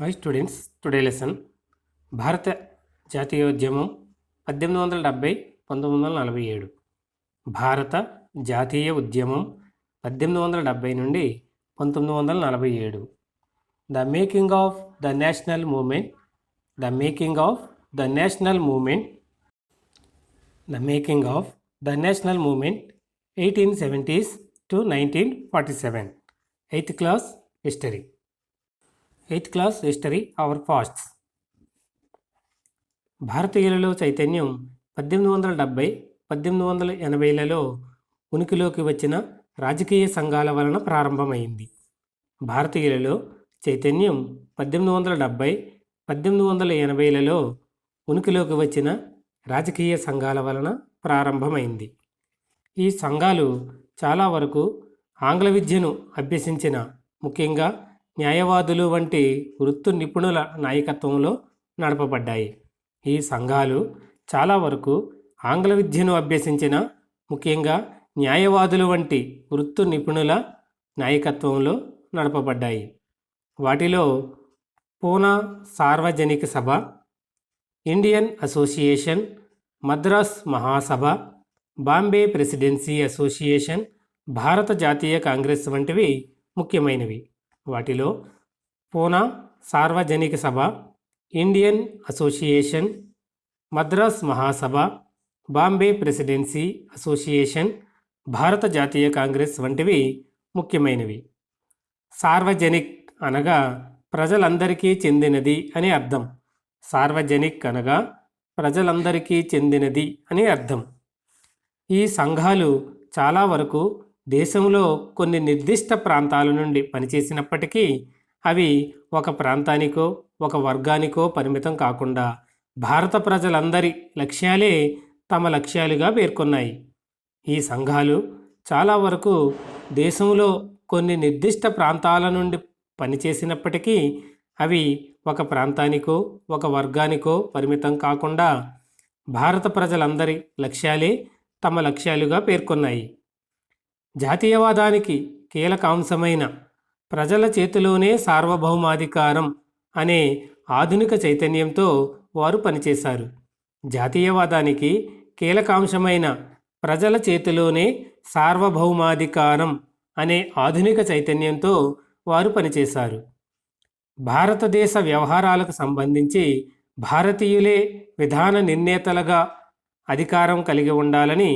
Hi students, today lesson భారత జాతీయోద్యమం 1870-1947. భారత జాతీయ ఉద్యమం 1870 నుండి 1947. The making of the national movement. The making of the national movement. The making of the national movement 1870s to 1947. 8th class history. 8th class history, our fasts. భారతీయులలో చైతన్యం 1870-1880లలో ఉనికిలోకి వచ్చిన రాజకీయ సంఘాల వలన ప్రారంభమైంది. భారతీయులలో చైతన్యం 1870-1880లలో ఉనికిలోకి వచ్చిన రాజకీయ సంఘాల వలన ప్రారంభమైంది. ఈ సంఘాలు చాలా వరకు ఆంగ్ల విద్యను అభ్యసించిన, ముఖ్యంగా న్యాయవాదులు వంటి వృత్తి నిపుణుల నాయకత్వంలో నడపబడ్డాయి. ఈ సంఘాలు చాలా వరకు ఆంగ్ల విద్యను అభ్యసించిన, ముఖ్యంగా న్యాయవాదులు వంటి వృత్తి నిపుణుల నాయకత్వంలో నడపబడ్డాయి. వాటిలో పూనా సార్వజనిక సభ, ఇండియన్ అసోసియేషన్, మద్రాస్ మహాసభ, బాంబే ప్రెసిడెన్సీ అసోసియేషన్, భారత జాతీయ కాంగ్రెస్ వంటివి ముఖ్యమైనవి. వాటిలో పూనా సార్వజనిక సభ, ఇండియన్ అసోసియేషన్, మద్రాస్ మహాసభ, బాంబే ప్రెసిడెన్సీ అసోసియేషన్, భారత జాతీయ కాంగ్రెస్ వంటివి ముఖ్యమైనవి. సార్వజనిక్ అనగా ప్రజలందరికీ చెందినది అని అర్థం. సార్వజనిక్ అనగా ప్రజలందరికీ చెందినది అని అర్థం. ఈ సంఘాలు చాలా వరకు దేశంలో కొన్ని నిర్దిష్ట ప్రాంతాల నుండి పనిచేసినప్పటికీ అవి ఒక ప్రాంతానికో ఒక వర్గానికో పరిమితం కాకుండా భారత ప్రజలందరి లక్ష్యాలే తమ లక్ష్యాలుగా పేర్కొన్నాయి. ఈ సంఘాలు చాలా వరకు దేశంలో కొన్ని నిర్దిష్ట ప్రాంతాల నుండి పనిచేసినప్పటికీ అవి ఒక ప్రాంతానికో ఒక వర్గానికో పరిమితం కాకుండా భారత ప్రజలందరి లక్ష్యాలే తమ లక్ష్యాలుగా పేర్కొన్నాయి. జాతీయవాదానికి కీలక అంశమైన ప్రజల చేతిలోనే సార్వభౌమాధికారం అనే ఆధునిక చైతన్యంతో వారు పనిచేశారు. జాతీయవాదానికి కీలకాంశమైన ప్రజల చేతిలోనే సార్వభౌమాధికారం అనే ఆధునిక చైతన్యంతో వారు పనిచేశారు. భారతదేశ వ్యవహారాలకు సంబంధించి భారతీయులే విధాన నిర్ణేతలుగా అధికారం కలిగి ఉండాలని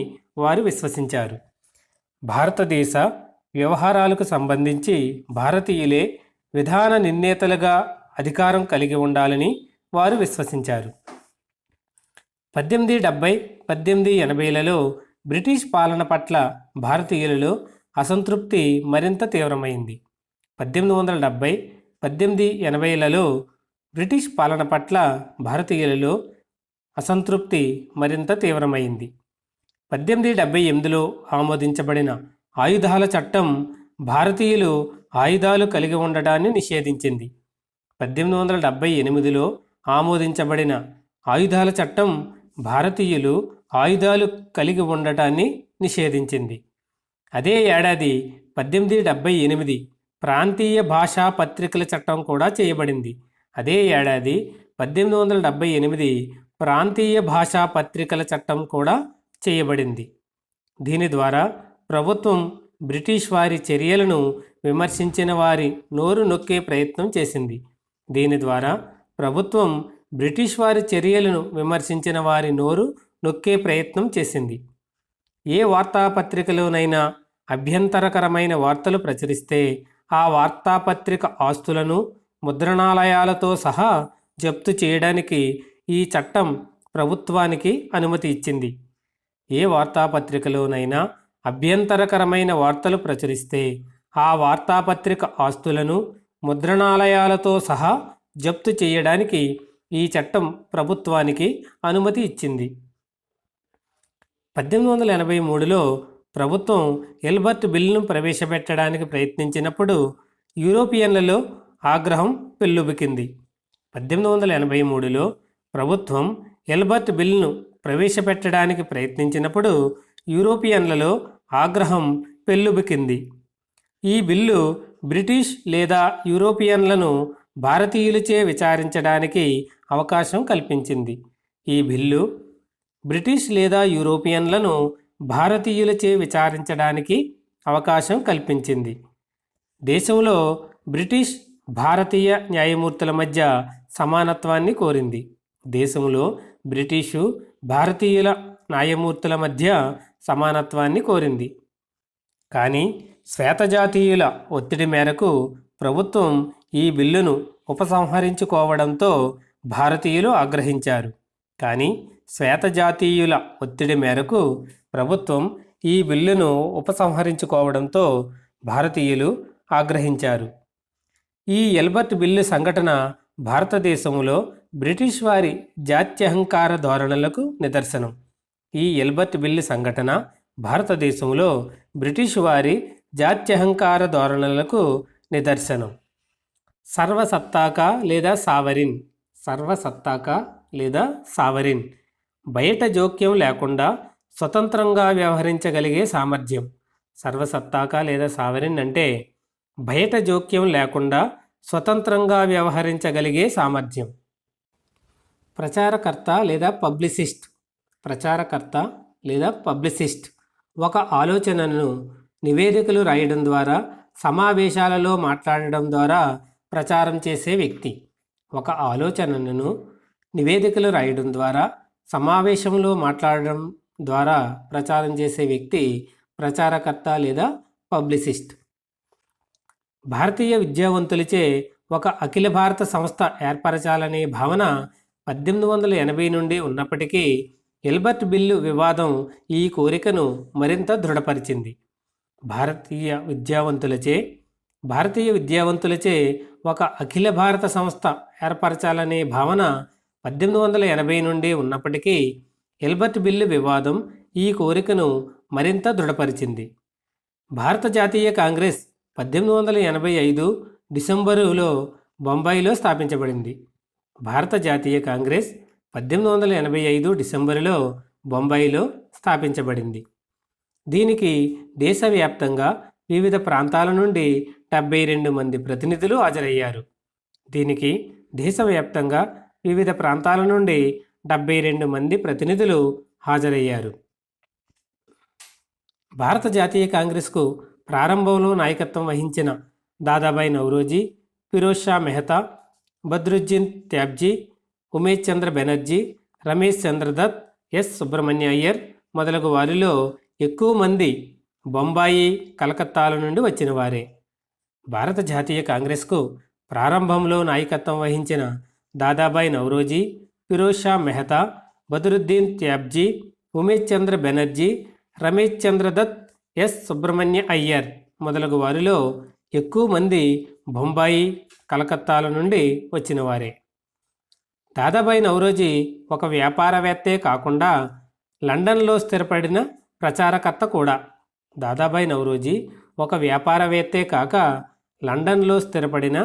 వారు విశ్వసించారు. భారతదేశ వ్యవహారాలకు సంబంధించి భారతీయులే విధాన నిర్ణేతలుగా అధికారం కలిగి ఉండాలని వారు విశ్వసించారు. 1870-1880లలో బ్రిటిష్ పాలన పట్ల భారతీయులలో అసంతృప్తి మరింత తీవ్రమైంది. 1870-1880లలో బ్రిటిష్ పాలన పట్ల భారతీయులలో అసంతృప్తి మరింత తీవ్రమైంది. 1878లో ఆమోదించబడిన ఆయుధాల చట్టం భారతీయులు ఆయుధాలు కలిగి ఉండడాన్ని నిషేధించింది. 1878లో ఆమోదించబడిన ఆయుధాల చట్టం భారతీయులు ఆయుధాలు కలిగి ఉండటాన్ని నిషేధించింది. అదే ఏడాది 1878 ప్రాంతీయ భాషా పత్రికల చట్టం కూడా చేయబడింది. అదే ఏడాది 1878 ప్రాంతీయ భాషా పత్రికల చట్టం కూడా చేయబడింది. దీని ద్వారా ప్రభుత్వం బ్రిటిష్ వారి చర్యలను విమర్శించిన వారి నోరు నొక్కే ప్రయత్నం చేసింది. దీని ద్వారా ప్రభుత్వం బ్రిటిష్ వారి చర్యలను విమర్శించిన వారి నోరు నొక్కే ప్రయత్నం చేసింది. ఏ వార్తాపత్రికలోనైనా అభ్యంతరకరమైన వార్తలు ప్రచురిస్తే ఆ వార్తాపత్రిక ఆస్తులను ముద్రణాలయాలతో సహా జప్తు చేయడానికి ఈ చట్టం ప్రభుత్వానికి అనుమతి ఇచ్చింది. ఏ వార్తాపత్రికలోనైనా అభ్యంతరకరమైన వార్తలు ప్రచురిస్తే ఆ వార్తాపత్రిక ఆస్తులను ముద్రణాలయాలతో సహా జప్తు చేయడానికి ఈ చట్టం ప్రభుత్వానికి అనుమతి ఇచ్చింది. 1883లో ప్రభుత్వం ఎల్బర్ట్ బిల్లును ప్రవేశపెట్టడానికి ప్రయత్నించినప్పుడు యూరోపియన్లలో ఆగ్రహం పెల్లుబికింది. 1883లో ప్రభుత్వం ఎల్బర్ట్ బిల్లును ప్రవేశపెట్టడానికి ప్రయత్నించినప్పుడు యూరోపియన్లలో ఆగ్రహం పెల్లుబికింది. ఈ బిల్లు బ్రిటిష్ లేదా యూరోపియన్లను భారతీయులచే విచారించడానికి అవకాశం కల్పించింది. ఈ బిల్లు బ్రిటిష్ లేదా యూరోపియన్లను భారతీయులచే విచారించడానికి అవకాశం కల్పించింది. దేశంలో బ్రిటిష్ భారతీయ న్యాయమూర్తుల మధ్య సమానత్వాన్ని కోరింది. దేశంలో బ్రిటిషు భారతీయుల న్యాయమూర్తుల మధ్య సమానత్వాన్ని కోరింది. కానీ శ్వేతజాతీయుల ఒత్తిడి మేరకు ప్రభుత్వం ఈ బిల్లును ఉపసంహరించుకోవడంతో భారతీయులు ఆగ్రహించారు. కానీ శ్వేతజాతీయుల ఒత్తిడి మేరకు ప్రభుత్వం ఈ బిల్లును ఉపసంహరించుకోవడంతో భారతీయులు ఆగ్రహించారు. ఈ ఎల్బర్ట్ బిల్లు సంఘటన భారతదేశంలో బ్రిటిష్ వారి జాత్యహంకార ధోరణులకు నిదర్శనం. ఈ ఎల్బర్ట్ బిల్లు సంఘటన భారతదేశంలో బ్రిటిష్ వారి జాత్యహంకార ధోరణులకు నిదర్శనం. సర్వసత్తాక లేదా సావరిన్. సర్వసత్తాక లేదా సావరిన్ బయట జోక్యం లేకుండా స్వతంత్రంగా వ్యవహరించగలిగే సామర్థ్యం. సర్వసత్తాక లేదా సావరిన్ అంటే బయట జోక్యం లేకుండా స్వతంత్రంగా వ్యవహరించగలిగే సామర్థ్యం. ప్రచారకర్త లేదా పబ్లిసిస్ట్. ప్రచారకర్త లేదా పబ్లిసిస్ట్ ఒక ఆలోచనను నివేదికలు రాయడం ద్వారా, సమావేశాలలో మాట్లాడడం ద్వారా ప్రచారం చేసే వ్యక్తి. ఒక ఆలోచనను నివేదికలు రాయడం ద్వారా, సమావేశంలో మాట్లాడడం ద్వారా ప్రచారం చేసే వ్యక్తి ప్రచారకర్త లేదా పబ్లిసిస్ట్. భారతీయ విద్యావంతులచే ఒక అఖిల భారత సంస్థ ఏర్పరచాలనే భావన 1880 నుండి ఉన్నప్పటికీ ఎల్బర్ట్ బిల్లు వివాదం ఈ కోరికను మరింత దృఢపరిచింది. భారతీయ విద్యావంతులచే ఒక అఖిల భారత సంస్థ ఏర్పరచాలనే భావన 1880 నుండి ఉన్నప్పటికీ ఎల్బర్ట్ బిల్లు వివాదం ఈ కోరికను మరింత దృఢపరిచింది. భారత జాతీయ కాంగ్రెస్ 1885 డిసెంబరులో బొంబాయిలో స్థాపించబడింది. భారత జాతీయ కాంగ్రెస్ 1885 డిసెంబరులో బొంబాయిలో స్థాపించబడింది. దీనికి దేశవ్యాప్తంగా వివిధ ప్రాంతాల నుండి 72 మంది ప్రతినిధులు హాజరయ్యారు. దీనికి దేశవ్యాప్తంగా వివిధ ప్రాంతాల నుండి 72 మంది ప్రతినిధులు హాజరయ్యారు. భారత జాతీయ కాంగ్రెస్కు ప్రారంభంలో నాయకత్వం వహించిన దాదాబాయి నౌరోజీ, ఫిరోజ్ షా మెహతా, బద్రుద్దీన్ త్యాబ్జీ, ఉమేష్ చంద్ర బెనర్జీ, రమేష్ చంద్ర దత్, ఎస్ సుబ్రహ్మణ్య అయ్యర్ మొదలగు వారిలో ఎక్కువ మంది బొంబాయి, కలకత్తాల నుండి వచ్చిన వారే. భారత జాతీయ కాంగ్రెస్కు ప్రారంభంలో నాయకత్వం వహించిన దాదాబాయి నౌరోజీ, ఫిరోజ్ షా మెహతా, బద్రుద్దీన్ త్యాబ్జీ, ఉమేష్ చంద్ర బెనర్జీ, రమేష్ చంద్ర దత్, ఎస్ సుబ్రహ్మణ్య అయ్యర్ మొదలగు వారిలో ఎక్కువ మంది బొంబాయి, కలకత్తాల నుండి వచ్చినవారే. దాదాబాయి నౌరోజీ ఒక వ్యాపారవేత్తే కాకుండా లండన్లో స్థిరపడిన ప్రచారకర్త కూడా. దాదాబాయి నౌరోజీ ఒక వ్యాపారవేత్తే కాక లండన్లో స్థిరపడిన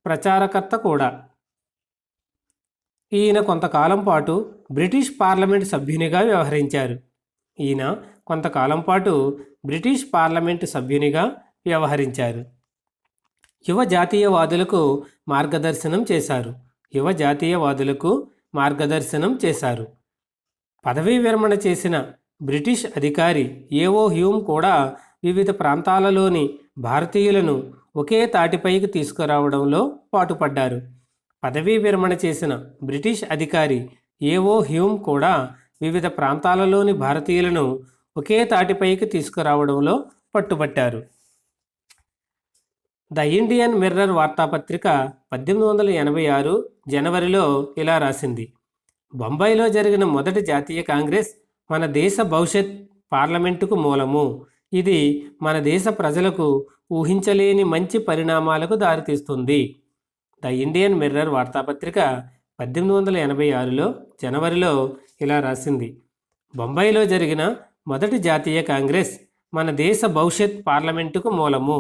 ప్రచారకర్త కూడా. ఈయన కొంతకాలం పాటు బ్రిటిష్ పార్లమెంటు సభ్యునిగా వ్యవహరించారు. యువ జాతీయవాదులకు మార్గదర్శనం చేశారు. పదవీ విరమణ చేసిన బ్రిటిష్ అధికారి ఏవో హ్యూమ్ కూడా వివిధ ప్రాంతాలలోని భారతీయులను ఒకే తాటిపైకి తీసుకురావడంలో పాటుపడ్డారు. పదవీ విరమణ చేసిన బ్రిటిష్ అధికారి ఏవో హ్యూమ్ కూడా వివిధ ప్రాంతాలలోని భారతీయులను ఒకే తాటిపైకి తీసుకురావడంలో పట్టుబట్టారు. ద ఇండియన్ మిర్రర్ వార్తాపత్రిక 1886 జనవరిలో ఇలా రాసింది: బొంబాయిలో జరిగిన మొదటి జాతీయ కాంగ్రెస్ మన దేశ భవిష్యత్ పార్లమెంటుకు మూలము. ఇది మన దేశ ప్రజలకు ఊహించలేని మంచి పరిణామాలకు దారితీస్తుంది. ద ఇండియన్ మిర్రర్ వార్తాపత్రిక 1886లో జనవరిలో ఇలా రాసింది: బొంబాయిలో జరిగిన మొదటి జాతీయ కాంగ్రెస్ మన దేశ భవిష్యత్ పార్లమెంటుకు మూలము.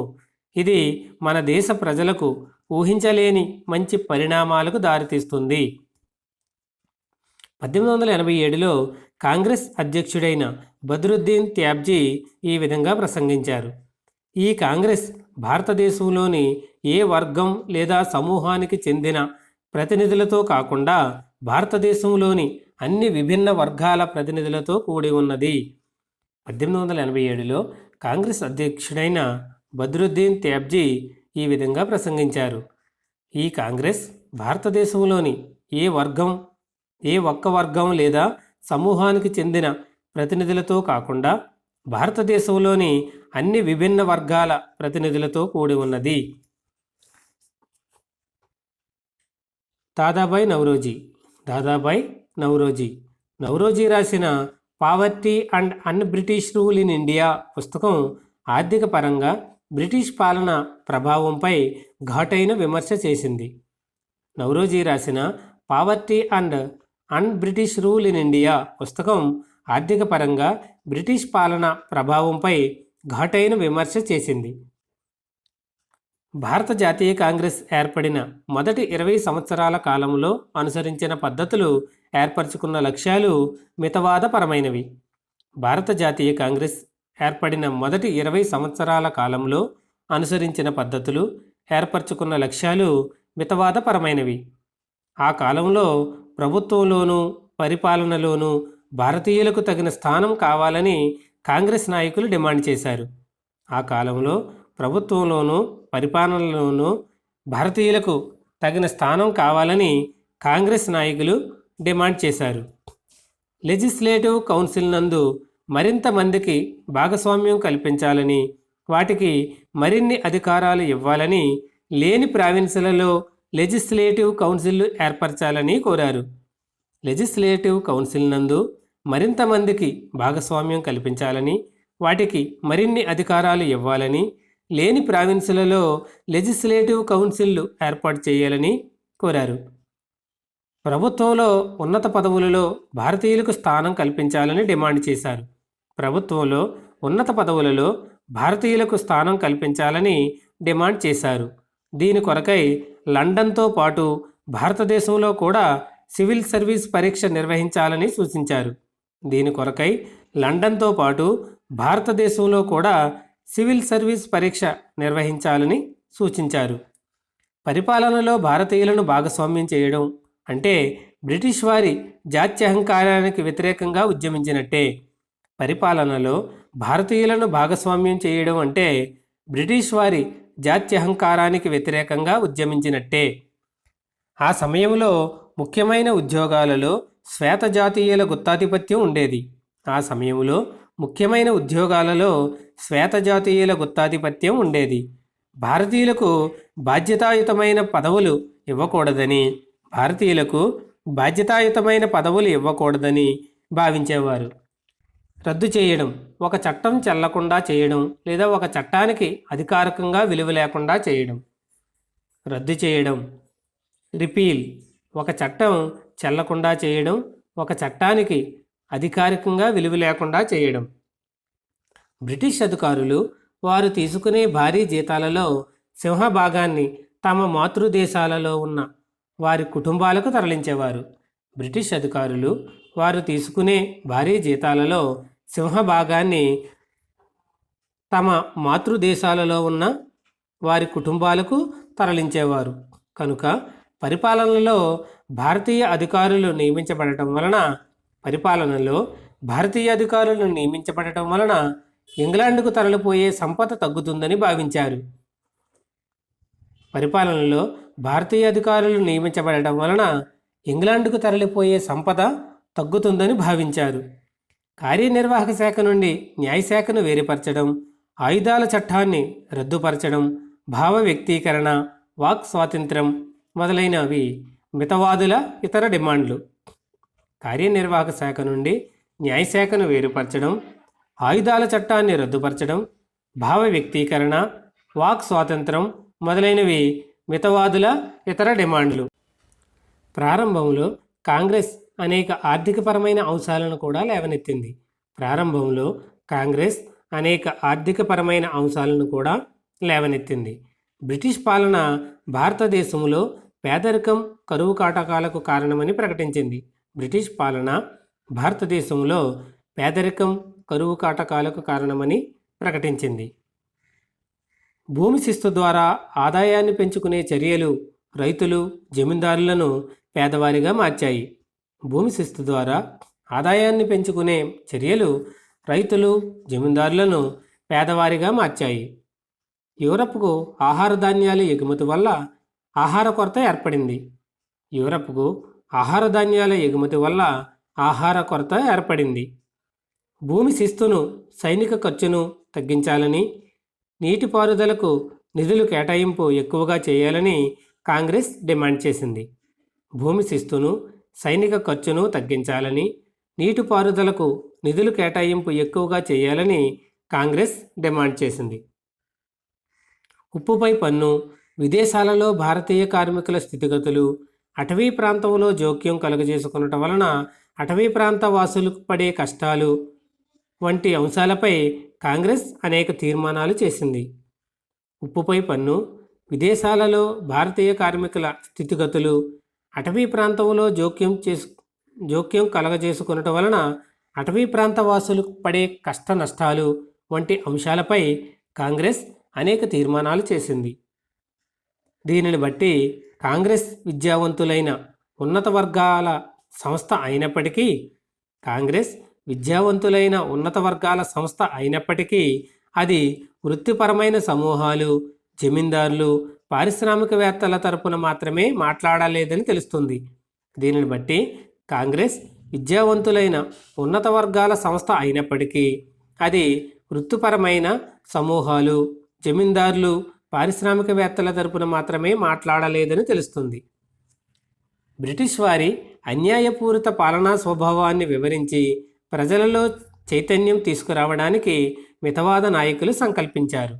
ఇది మన దేశ ప్రజలకు ఊహించలేని మంచి పరిణామాలకు దారితీస్తుంది. 1887లో కాంగ్రెస్ అధ్యక్షుడైన బద్రుద్దీన్ త్యాబ్జీ ఈ విధంగా ప్రసంగించారు: ఈ కాంగ్రెస్ భారతదేశంలోని ఏ వర్గం లేదా సమూహానికి చెందిన ప్రతినిధులతో కాకుండా భారతదేశంలోని అన్ని విభిన్న వర్గాల ప్రతినిధులతో కూడి ఉన్నది. 1887లో కాంగ్రెస్ అధ్యక్షుడైన బద్రుద్దీన్ త్యాబ్జీ ఈ విధంగా ప్రసంగించారు. ఈ కాంగ్రెస్ భారతదేశంలోని ఏ ఒక్క వర్గం లేదా సమూహానికి చెందిన ప్రతినిధులతో కాకుండా భారతదేశంలోని అన్ని విభిన్న వర్గాల ప్రతినిధులతో కూడి ఉన్నది. దాదాబాయి నౌరోజీ రాసిన poverty and an British rule in India పుస్తకం ఆర్థిక పరంగా బ్రిటిష్ పాలన ప్రభావంపై ఘాటైన విమర్శ చేసింది. నౌరోజీ రాసిన poverty and an British rule in India పుస్తకం ఆర్థిక పరంగా బ్రిటిష్ పాలన ప్రభావంపై ఘాటైన విమర్శ చేసింది. భారత జాతీయ కాంగ్రెస్ ఏర్పడిన మొదటి 20 సంవత్సరాల కాలంలో అనుసరించిన పద్ధతులు, ఏర్పరచుకున్న లక్ష్యాలు మితవాదపరమైనవి. భారత జాతీయ కాంగ్రెస్ ఏర్పడిన మొదటి 20 సంవత్సరాల కాలంలో అనుసరించిన పద్ధతులు, ఏర్పరచుకున్న లక్ష్యాలు మితవాదపరమైనవి. ఆ కాలంలో ప్రభుత్వంలోనూ పరిపాలనలోనూ భారతీయులకు తగిన స్థానం కావాలని కాంగ్రెస్ నాయకులు డిమాండ్ చేశారు. ఆ కాలంలో ప్రభుత్వంలోనూ పరిపాలనలోనూ భారతీయులకు తగిన స్థానం కావాలని కాంగ్రెస్ నాయకులు డిమాండ్ చేశారు. లెజిస్లేటివ్ కౌన్సిల్ నందు మరింత మందికి భాగస్వామ్యం కల్పించాలని, వాటికి మరిన్ని అధికారాలు ఇవ్వాలని, లేని ప్రావిన్సులలో లెజిస్లేటివ్ కౌన్సిల్ ఏర్పరచాలని కోరారు. లెజిస్లేటివ్ కౌన్సిల్ నందు మరింత మందికి భాగస్వామ్యం కల్పించాలని, వాటికి మరిన్ని అధికారాలు ఇవ్వాలని, లేని ప్రావిన్సులలో లెజిస్లేటివ్ కౌన్సిల్ ఏర్పాటు చేయాలని కోరారు. ప్రభుత్వంలో ఉన్నత పదవులలో భారతీయులకు స్థానం కల్పించాలని డిమాండ్ చేశారు. ప్రభుత్వంలో ఉన్నత పదవులలో భారతీయులకు స్థానం కల్పించాలని డిమాండ్ చేశారు. దీని కొరకై లండన్తో పాటు భారతదేశంలో కూడా సివిల్ సర్వీస్ పరీక్ష నిర్వహించాలని సూచించారు. దీని కొరకై లండన్తో పాటు భారతదేశంలో కూడా సివిల్ సర్వీస్ పరీక్ష నిర్వహించాలని సూచించారు. పరిపాలనలో భారతీయులను భాగస్వామ్యం చేయడం అంటే బ్రిటిష్ వారి జాత్యహంకారానికి వ్యతిరేకంగా ఉద్యమించినట్టే. పరిపాలనలో భారతీయులను భాగస్వామ్యం చేయడం అంటే బ్రిటిష్ వారి జాత్యహంకారానికి వ్యతిరేకంగా ఉద్యమించినట్టే. ఆ సమయంలో ముఖ్యమైన ఉద్యోగాలలో శ్వేత జాతీయుల గుత్తాధిపత్యం ఉండేది. భారతీయులకు బాధ్యతాయుతమైన పదవులు ఇవ్వకూడదని భావించేవారు. రద్దు చేయడం, ఒక చట్టం చెల్లకుండా చేయడం లేదా ఒక చట్టానికి అధికారికంగా విలువ లేకుండా చేయడం. రద్దు చేయడం, రిపీల్, ఒక చట్టం చెల్లకుండా చేయడం, ఒక చట్టానికి అధికారికంగా విలువ లేకుండా చేయడం. బ్రిటిష్ అధికారులు వారు తీసుకునే భారీ జీతాలలో సింహభాగాన్ని తమ మాతృదేశాలలో ఉన్న వారి కుటుంబాలకు తరలించేవారు. బ్రిటిష్ అధికారులు వారు తీసుకునే భారీ జీతాలలో సింహభాగాన్ని తమ మాతృదేశాలలో ఉన్న వారి కుటుంబాలకు తరలించేవారు. కనుక పరిపాలనలో భారతీయ అధికారులు నియమించబడటం వలన ఇంగ్లాండ్కు తరలిపోయే సంపద తగ్గుతుందని భావించారు. కార్యనిర్వాహక శాఖ నుండి న్యాయశాఖను వేరుపరచడం, ఆయుధాల చట్టాన్ని రద్దుపరచడం, భావ వ్యక్తీకరణ, వాక్ స్వాతంత్ర్యం మొదలైనవి మితవాదుల ఇతర డిమాండ్లు. కార్యనిర్వాహక శాఖ నుండి న్యాయశాఖను వేరుపరచడం, ఆయుధాల చట్టాన్ని రద్దుపరచడం, భావ వ్యక్తీకరణ, వాక్ స్వాతంత్రం మొదలైనవి మితవాదుల ఇతర డిమాండ్లు. ప్రారంభంలో కాంగ్రెస్ అనేక ఆర్థికపరమైన అంశాలను కూడా లేవనెత్తింది. బ్రిటిష్ పాలన భారతదేశంలో పేదరికం, కరువు కాటకాలకు కారణమని ప్రకటించింది. భూమి శిస్తు ద్వారా ఆదాయాన్ని పెంచుకునే చర్యలు రైతులు జమీందారులను పేదవారిగా మార్చాయి. భూమి శిస్తు ద్వారా ఆదాయాన్ని పెంచుకునే చర్యలు రైతులు జమీందారులను పేదవారిగా మార్చాయి. యూరప్కు ఆహార ధాన్యాల ఎగుమతి వల్ల ఆహార కొరత ఏర్పడింది. యూరప్కు ఆహార ధాన్యాల ఎగుమతి వల్ల ఆహార కొరత ఏర్పడింది. భూమి శిస్తును సైనిక ఖర్చును తగ్గించాలని, నీటిపారుదలకు నిధులు కేటాయింపు ఎక్కువగా చేయాలని కాంగ్రెస్ డిమాండ్ చేసింది. భూమి శిస్తును సైనిక ఖర్చును తగ్గించాలని, నీటిపారుదలకు నిధులు కేటాయింపు ఎక్కువగా చేయాలని కాంగ్రెస్ డిమాండ్ చేసింది. ఉప్పుపై పన్ను, విదేశాలలో భారతీయ కార్మికుల స్థితిగతులు, అటవీ ప్రాంతంలో జోక్యం కలుగజేసుకునటం వలన అటవీ ప్రాంత వాసులకు పడే కష్టాలు వంటి అంశాలపై కాంగ్రెస్ అనేక తీర్మానాలు చేసింది. ఉప్పుపై పన్ను, విదేశాలలో భారతీయ కార్మికుల స్థితిగతులు, అటవీ ప్రాంతంలో జోక్యం కలగజేసుకునటం వలన అటవీ ప్రాంత వాసులకు పడే కష్ట నష్టాలు వంటి అంశాలపై కాంగ్రెస్ అనేక తీర్మానాలు చేసింది. దీనిని బట్టి కాంగ్రెస్ విద్యావంతులైన ఉన్నత వర్గాల సంస్థ అయినప్పటికీ అది వృత్తిపరమైన సమూహాలు, జమీందారులు, పారిశ్రామికవేత్తల తరపున మాత్రమే మాట్లాడలేదని తెలుస్తుంది. దీనిని బట్టి కాంగ్రెస్ విద్యావంతులైన ఉన్నత వర్గాల సంస్థ అయినప్పటికీ అది వృత్తిపరమైన సమూహాలు, జమీందారులు, పారిశ్రామికవేత్తల తరపున మాత్రమే మాట్లాడలేదని తెలుస్తుంది. బ్రిటిష్ వారి అన్యాయపూరిత పాలనా స్వభావాన్ని వివరించి ప్రజలలో చైతన్యం తీసుకురావడానికి మితవాద నాయకులు సంకల్పించారు.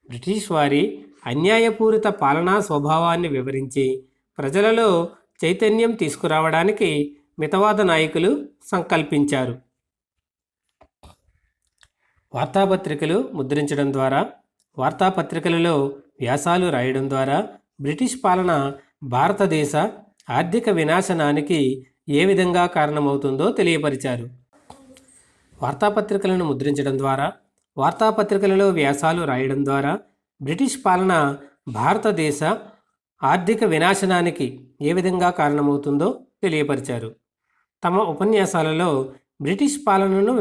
బ్రిటిష్ వారి అన్యాయపూరిత పాలనా స్వభావాన్ని వివరించి ప్రజలలో చైతన్యం తీసుకురావడానికి మితవాద నాయకులు సంకల్పించారు. వార్తాపత్రికలు ముద్రించడం ద్వారా, వార్తాపత్రికలలో వ్యాసాలు రాయడం ద్వారా బ్రిటిష్ పాలన భారతదేశ ఆర్థిక వినాశనానికి ఏ విధంగా కారణమవుతుందో తెలియపరిచారు. వార్తాపత్రికలను ముద్రించడం ద్వారా, వార్తాపత్రికలలో వ్యాసాలు రాయడం ద్వారా బ్రిటిష్ పాలన భారతదేశ ఆర్థిక వినాశనానికి ఏ విధంగా కారణమవుతుందో తెలియపరిచారు. తమ ఉపన్యాసాలలో బ్రిటిష్ పాలనను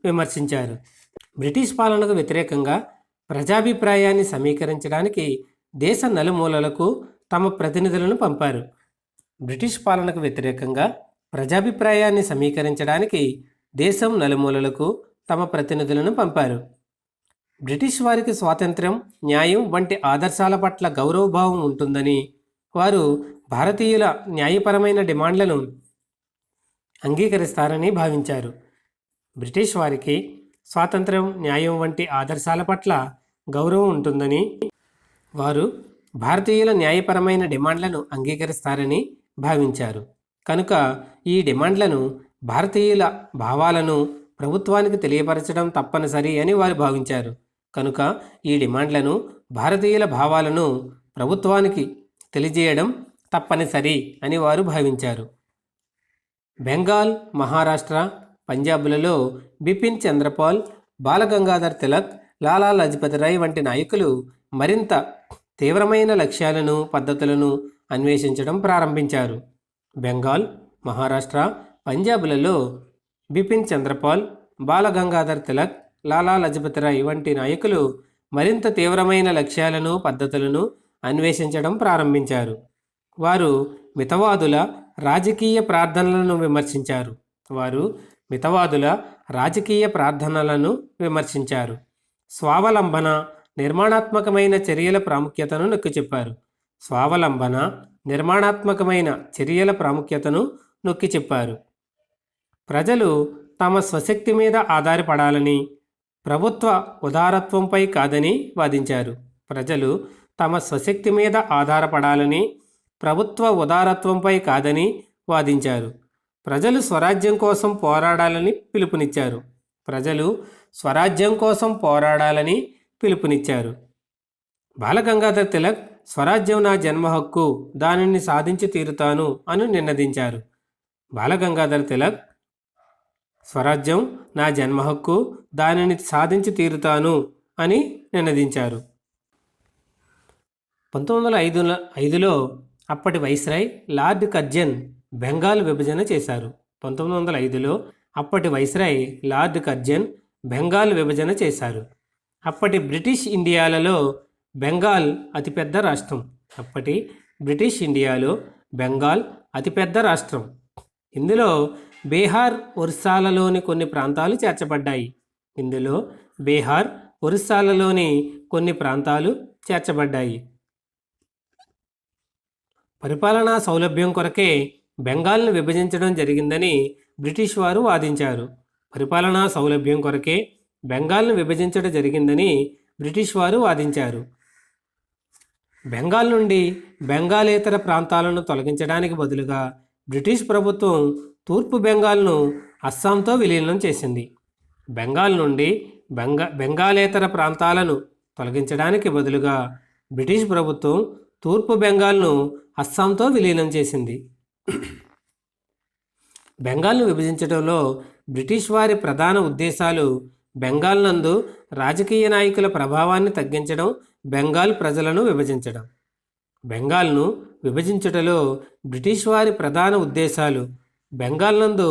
విమర్శించారు. బ్రిటిష్ పాలనకు వ్యతిరేకంగా ప్రజాభిప్రాయాన్ని సమీకరించడానికి దేశ నలుమూలలకు తమ ప్రతినిధులను పంపారు. బ్రిటిష్ పాలనకు వ్యతిరేకంగా ప్రజాభిప్రాయాన్ని సమీకరించడానికి దేశం నలుమూలలకు తమ ప్రతినిధులను పంపారు. బ్రిటిష్ వారికి స్వాతంత్ర్యం, న్యాయం వంటి ఆదర్శాల పట్ల గౌరవభావం ఉంటుందని, వారు భారతీయుల న్యాయపరమైన డిమాండ్లను అంగీకరిస్తారని భావించారు. బ్రిటిష్ వారికి స్వాతంత్ర్యం, న్యాయం వంటి ఆదర్శాల పట్ల గౌరవం ఉంటుందని, వారు భారతీయుల న్యాయపరమైన డిమాండ్లను అంగీకరిస్తారని భావించారు. కనుక ఈ డిమాండ్లను, భారతీయుల భావాలను ప్రభుత్వానికి తెలియపరచడం తప్పనిసరి అని వారు భావించారు. కనుక ఈ డిమాండ్లను, భారతీయుల భావాలను ప్రభుత్వానికి తెలియజేయడం తప్పనిసరి అని వారు భావించారు. బెంగాల్, మహారాష్ట్ర, పంజాబ్లలో బిపిన్ చంద్రపాల్, బాలగంగాధర్ తిలక్, లాలా లజపతి రాయ్ వంటి నాయకులు మరింత తీవ్రమైన లక్ష్యాలను, పద్ధతులను అన్వేషించడం ప్రారంభించారు. బెంగాల్, మహారాష్ట్ర, పంజాబ్లలో బిపిన్ చంద్రపాల్, బాలగంగాధర్ తిలక్, లాలా లజపతి రాయ్ వంటి నాయకులు మరింత తీవ్రమైన లక్ష్యాలను, పద్ధతులను అన్వేషించడం ప్రారంభించారు. వారు మితవాదుల రాజకీయ ప్రార్థనలను విమర్శించారు. స్వావలంబన, నిర్మాణాత్మకమైన చర్యల ప్రాముఖ్యతను నొక్కి చెప్పారు. ప్రజలు తమ స్వశక్తి మీద ఆధారపడాలని, ప్రభుత్వ ఉదారత్వంపై కాదని వాదించారు. ప్రజలు స్వరాజ్యం కోసం పోరాడాలని బాలగంగాధర్ తిలక్ స్వరాజ్యం నా జన్మ హక్కు, దానిని సాధించి తీరుతాను అని నినదించారు. బాలగంగాధర్ తిలక్ స్వరాజ్యం నా జన్మ హక్కు, దానిని సాధించి తీరుతాను అని నినదించారు. 1905లో అప్పటి వైస్రాయ్ లార్డ్ కర్జన్ బెంగాల్ విభజన చేశారు. 1905లో అప్పటి వైస్రాయ్ లార్డ్ కర్జన్ బెంగాల్ విభజన చేశారు. అప్పటి బ్రిటిష్ ఇండియాలలో బెంగాల్ అతిపెద్ద రాష్ట్రం. అప్పటి బ్రిటిష్ ఇండియాలో బెంగాల్ అతిపెద్ద రాష్ట్రం. ఇందులో బీహార్, ఒరిస్సాలలోని కొన్ని ప్రాంతాలు చేర్చబడ్డాయి. ఇందులో బీహార్, ఒరిస్సాలలోని కొన్ని ప్రాంతాలు చేర్చబడ్డాయి. పరిపాలనా సౌలభ్యం కొరకే బెంగాల్ను విభజించడం జరిగిందని బ్రిటిష్ వారు వాదించారు. పరిపాలనా సౌలభ్యం కొరకే బెంగాల్ను విభజించడం జరిగిందని బ్రిటిష్ వారు వాదించారు. బెంగాల్ నుండి బెంగాలేతర ప్రాంతాలను తొలగించడానికి బదులుగా బ్రిటిష్ ప్రభుత్వం తూర్పు బెంగాల్ను అస్సాంతో విలీనం చేసింది. బెంగాల్ నుండి బెంగాలేతర ప్రాంతాలను తొలగించడానికి బదులుగా బ్రిటిష్ ప్రభుత్వం తూర్పు బెంగాల్ను అస్సాంతో విలీనం చేసింది. బెంగాల్ను విభజించడంలో బ్రిటిష్ వారి ప్రధాన ఉద్దేశాలు బెంగాల్ నందు రాజకీయ నాయకుల ప్రభావాన్ని తగ్గించడం, బెంగాల్ ప్రజలను విభజించడం. బెంగాల్ను విభజించుటలో బ్రిటిష్ వారి ప్రధాన ఉద్దేశాలు బెంగాల్ నందు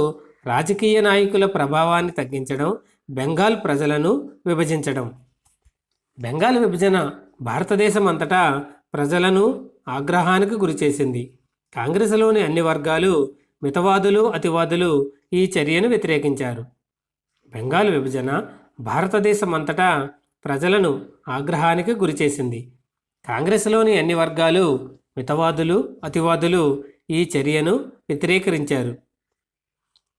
రాజకీయ నాయకుల ప్రభావాన్ని తగ్గించడం, బెంగాల్ ప్రజలను విభజించడం. బెంగాల్ విభజన భారతదేశం అంతటా ప్రజలను ఆగ్రహానికి గురిచేసింది. కాంగ్రెస్లోని అన్ని వర్గాలు, మితవాదులు, అతివాదులు ఈ చర్యను వ్యతిరేకించారు. బెంగాల్ విభజన భారతదేశం అంతటా ప్రజలను ఆగ్రహానికి గురిచేసింది. కాంగ్రెస్లోని అన్ని వర్గాలు, మితవాదులు, అతివాదులు ఈ చర్యను వ్యతిరేకరించారు.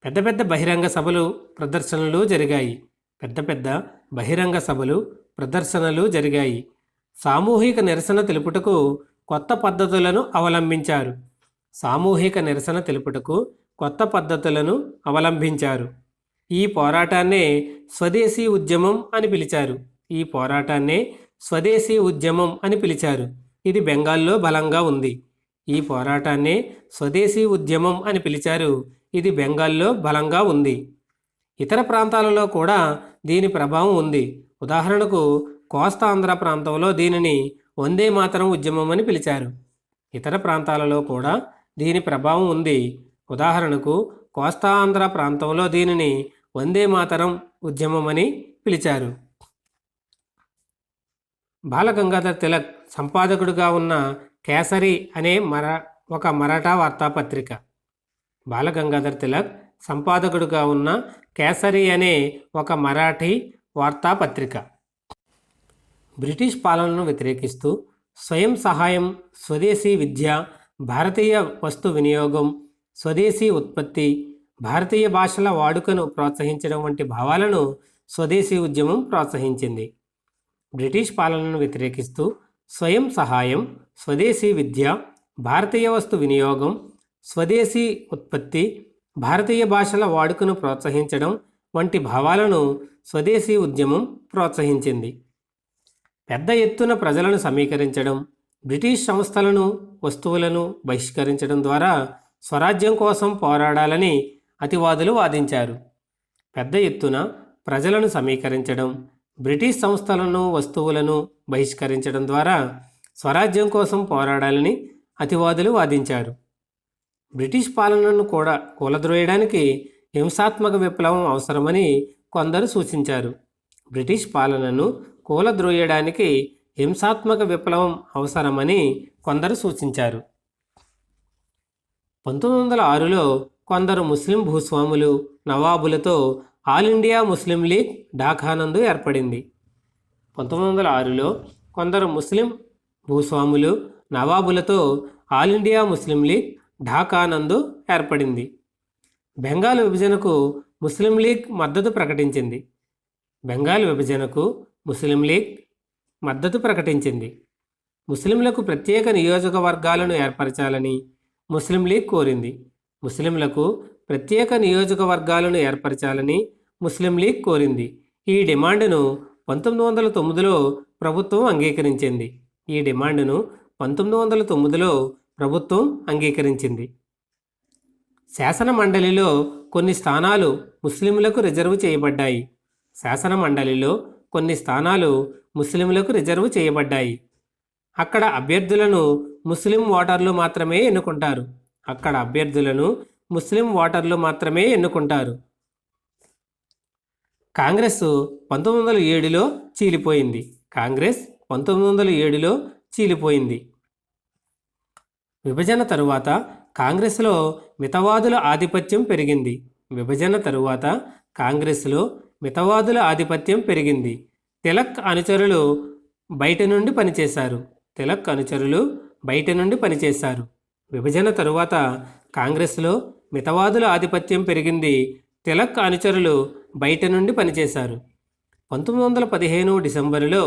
పెద్ద పెద్ద బహిరంగ సభలు, ప్రదర్శనలు జరిగాయి. పెద్ద పెద్ద బహిరంగ సభలు, ప్రదర్శనలు జరిగాయి. సామూహిక నిరసన తెలుపుటకు కొత్త పద్ధతులను అవలంబించారు. సామూహిక నిరసన తెలుపుటకు కొత్త పద్ధతులను అవలంబించారు. ఈ పోరాటాన్నే స్వదేశీ ఉద్యమం అని పిలిచారు. ఈ పోరాటాన్నే స్వదేశీ ఉద్యమం అని పిలిచారు. ఇది బెంగాల్లో బలంగా ఉంది. ఈ పోరాటాన్నే స్వదేశీ ఉద్యమం అని పిలిచారు. ఇది బెంగాల్లో బలంగా ఉంది. ఇతర ప్రాంతాలలో కూడా దీని ప్రభావం ఉంది. ఉదాహరణకు కోస్తా ఆంధ్ర ప్రాంతంలో దీనిని వందే మాతరం ఉద్యమం అని పిలిచారు. ఇతర ప్రాంతాలలో కూడా దీని ప్రభావం ఉంది. ఉదాహరణకు కోస్తా ఆంధ్ర ప్రాంతంలో దీనిని వందే మాతరం ఉద్యమం అని పిలిచారు. బాలగంగాధర్ తిలక్ సంపాదకుడిగా ఉన్న కేసరి అనే ఒక మరాఠా వార్తాపత్రిక. బాలగంగాధర్ తిలక్ సంపాదకుడిగా ఉన్న కేసరి అనే ఒక మరాఠీ వార్తాపత్రిక. బ్రిటిష్ పాలనను వ్యతిరేకిస్తూ స్వయం సహాయం, స్వదేశీ విద్య, భారతీయ వస్తు వినియోగం, స్వదేశీ ఉత్పత్తి, భారతీయ భాషల వాడుకను ప్రోత్సహించడం వంటి భావాలను స్వదేశీ ఉద్యమం ప్రోత్సహించింది. బ్రిటిష్ పాలనను వ్యతిరేకిస్తూ స్వయం సహాయం, స్వదేశీ విద్య, భారతీయ వస్తు వినియోగం, స్వదేశీ ఉత్పత్తి, భారతీయ భాషల వాడుకను ప్రోత్సహించడం వంటి భావాలను స్వదేశీ ఉద్యమం ప్రోత్సహించింది. పెద్ద ఎత్తున ప్రజలను సమీకరించడం, బ్రిటిష్ సంస్థలను, వస్తువులను బహిష్కరించడం ద్వారా స్వరాజ్యం కోసం పోరాడాలని అతివాదులు వాదించారు. పెద్ద ఎత్తున ప్రజలను సమీకరించడం, బ్రిటిష్ సంస్థలను, వస్తువులను బహిష్కరించడం ద్వారా స్వరాజ్యం కోసం పోరాడాలని అతివాదులు వాదించారు. బ్రిటిష్ పాలనను కూడా కూలద్రోయడానికి హింసాత్మక విప్లవం అవసరమని కొందరు సూచించారు. బ్రిటిష్ పాలనను కూలద్రోయడానికి హింసాత్మక విప్లవం అవసరమని కొందరు సూచించారు. 1906లో కొందరు ముస్లిం భూస్వాములు, నవాబులతో All India Muslim League Dhaka నందు ఏర్పడింది. 1906లో కొందరు ముస్లిం భూస్వాములు, నవాబులతో All India Muslim League Dhaka నందు ఏర్పడింది. బెంగాల్ విభజనకు ముస్లిం లీగ్ మద్దతు ప్రకటించింది. బెంగాల్ విభజనకు ముస్లిం లీగ్ మద్దతు ప్రకటించింది. ముస్లింలకు ప్రత్యేక నియోజకవర్గాలను ఏర్పరచాలని ముస్లిం లీగ్ కోరింది. ముస్లింలకు ప్రత్యేక నియోజకవర్గాలను ఏర్పరచాలని ముస్లిం లీగ్ కోరింది. ఈ డిమాండ్ను 1909లో ప్రభుత్వం అంగీకరించింది. ఈ డిమాండ్ను 1909లో ప్రభుత్వం అంగీకరించింది. శాసన మండలిలో కొన్ని స్థానాలు ముస్లింలకు రిజర్వ్ చేయబడ్డాయి. శాసన మండలిలో కొన్ని స్థానాలు ముస్లింలకు రిజర్వ్ చేయబడ్డాయి. అక్కడ అభ్యర్థులను ముస్లిం ఓటర్లు మాత్రమే ఎన్నుకుంటారు. అక్కడ అభ్యర్థులను ముస్లిం ఓటర్లు మాత్రమే ఎన్నుకుంటారు. కాంగ్రెస్ 1907లో చీలిపోయింది. కాంగ్రెస్ 1907లో చీలిపోయింది. విభజన తరువాత కాంగ్రెస్లో మితవాదుల ఆధిపత్యం పెరిగింది. విభజన తరువాత కాంగ్రెస్లో మితవాదుల ఆధిపత్యం పెరిగింది. తిలక్ అనుచరులు బయట నుండి పనిచేశారు. తిలక్ అనుచరులు బయట నుండి పనిచేశారు. విభజన తరువాత కాంగ్రెస్లో మితవాదుల ఆధిపత్యం పెరిగింది. తిలక్ అనుచరులు బయట నుండి పనిచేశారు. 1915 డిసెంబరులో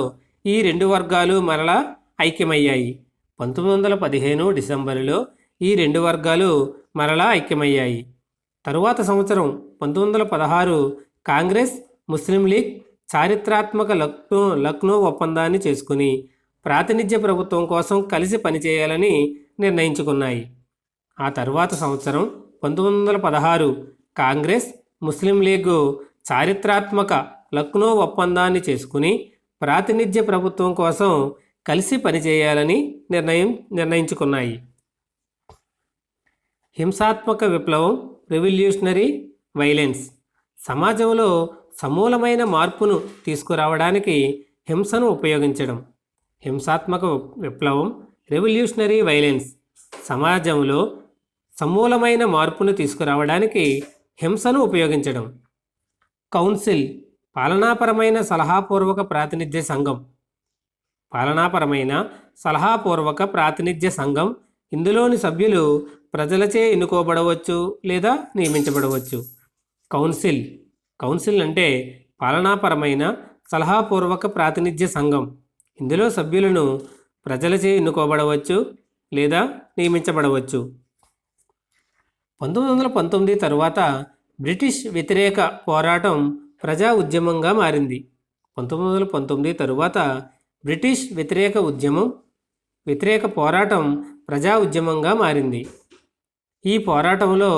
ఈ రెండు వర్గాలు మరలా ఐక్యమయ్యాయి. 1915 డిసెంబరులో ఈ రెండు వర్గాలు మరలా ఐక్యమయ్యాయి. తరువాత సంవత్సరం 1916 కాంగ్రెస్ ముస్లిం లీగ్ చారిత్రాత్మక లక్నో ఒప్పందాన్ని చేసుకుని ప్రాతినిధ్య ప్రభుత్వం కోసం కలిసి పనిచేయాలని నిర్ణయించుకున్నాయి. ఆ తరువాత సంవత్సరం 1916 కాంగ్రెస్ ముస్లిం లీగ్ చారిత్రాత్మక లక్నో ఒప్పందాన్ని చేసుకుని ప్రాతినిధ్య ప్రభుత్వం కోసం కలిసి పనిచేయాలని నిర్ణయించుకున్నాయి. హింసాత్మక విప్లవం, రెవల్యూషనరీ వైలెన్స్. సమాజంలో సమూలమైన మార్పును తీసుకురావడానికి హింసను ఉపయోగించడం. హింసాత్మక విప్లవం, రెవల్యూషనరీ వైలెన్స్. సమాజంలో సమూలమైన మార్పును తీసుకురావడానికి హింసను ఉపయోగించడం. కౌన్సిల్, పాలనాపరమైన సలహాపూర్వక ప్రాతినిధ్య సంఘం. పాలనాపరమైన సలహాపూర్వక ప్రాతినిధ్య సంఘం. ఇందులోని సభ్యులు ప్రజలచే ఎన్నుకోబడవచ్చు లేదా నియమించబడవచ్చు. కౌన్సిల్. కౌన్సిల్ అంటే పాలనాపరమైన సలహాపూర్వక ప్రాతినిధ్య సంఘం. ఇందులో సభ్యులను ప్రజలచే ఎన్నుకోబడవచ్చు లేదా నియమించబడవచ్చు. 1919 తరువాత బ్రిటిష్ వ్యతిరేక పోరాటం ప్రజా ఉద్యమంగా మారింది. 1919 తరువాత బ్రిటిష్ వ్యతిరేక పోరాటం ప్రజా ఉద్యమంగా మారింది. ఈ పోరాటంలో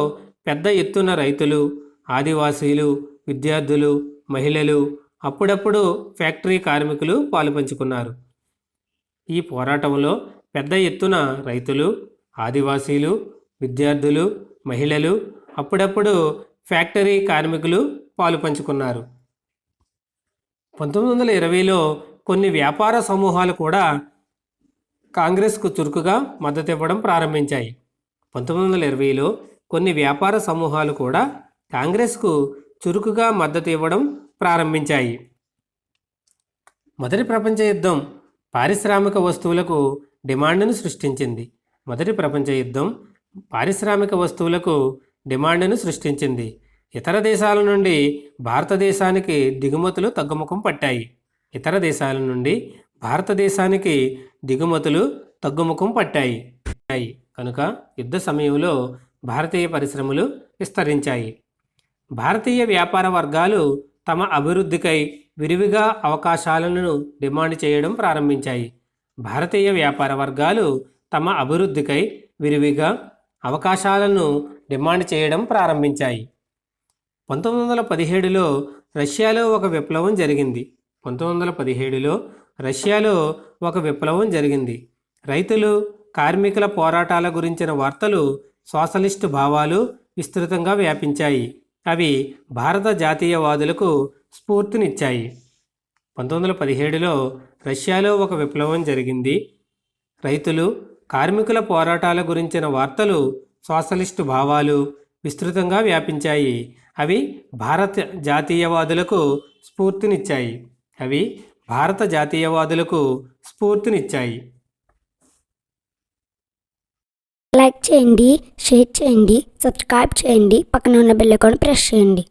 పెద్ద ఎత్తున రైతులు, ఆదివాసీలు, విద్యార్థులు, మహిళలు, అప్పుడప్పుడు ఫ్యాక్టరీ కార్మికులు పాలుపంచుకున్నారు. ఈ పోరాటంలో పెద్ద ఎత్తున రైతులు, ఆదివాసీలు, విద్యార్థులు, మహిళలు, అప్పుడప్పుడు ఫ్యాక్టరీ కార్మికులు పాలుపంచుకున్నారు. 1920లో కొన్ని వ్యాపార సమూహాలు కూడా కాంగ్రెస్కు చురుకుగా మద్దతు ఇవ్వడం ప్రారంభించాయి. 1920లో కొన్ని వ్యాపార సమూహాలు కూడా కాంగ్రెస్కు చురుకుగా మద్దతు ఇవ్వడం ప్రారంభించాయి. మొదటి ప్రపంచ యుద్ధం పారిశ్రామిక వస్తువులకు డిమాండ్ను సృష్టించింది. మొదటి ప్రపంచ యుద్ధం పారిశ్రామిక వస్తువులకు డిమాండ్ను సృష్టించింది. ఇతర దేశాల నుండి భారతదేశానికి దిగుమతులు తగ్గుముఖం పట్టాయి. ఇతర దేశాల నుండి భారతదేశానికి దిగుమతులు తగ్గుముఖం పట్టాయి. కనుక యుద్ధ సమయంలో భారతీయ పరిశ్రమలు విస్తరించాయి. భారతీయ వ్యాపార వర్గాలు తమ అభివృద్ధికై విరివిగా అవకాశాలను డిమాండ్ చేయడం ప్రారంభించాయి. భారతీయ వ్యాపార వర్గాలు తమ అభివృద్ధికై విరివిగా అవకాశాలను డిమాండ్ చేయడం ప్రారంభించాయి. 1917లో రష్యాలో ఒక విప్లవం జరిగింది. 1917లో రష్యాలో ఒక విప్లవం జరిగింది. రైతులు, కార్మికుల పోరాటాల గురించిన వార్తలు, సోషలిస్టు భావాలు విస్తృతంగా వ్యాపించాయి. అవి భారత జాతీయవాదులకు స్ఫూర్తినిచ్చాయి. 1917లో రష్యాలో ఒక విప్లవం జరిగింది. రైతులు, కార్మికుల పోరాటాల గురించిన వార్తలు, సోషలిస్టు భావాలు విస్తృతంగా వ్యాపించాయి. అవి భారత జాతీయవాదులకు స్ఫూర్తినిచ్చాయి. లైక్ చేయండి, షేర్ చేయండి, సబ్స్క్రైబ్ చేయండి, పక్కన ఉన్న బెల్ ఐకాన్ ప్రెస్ చేయండి.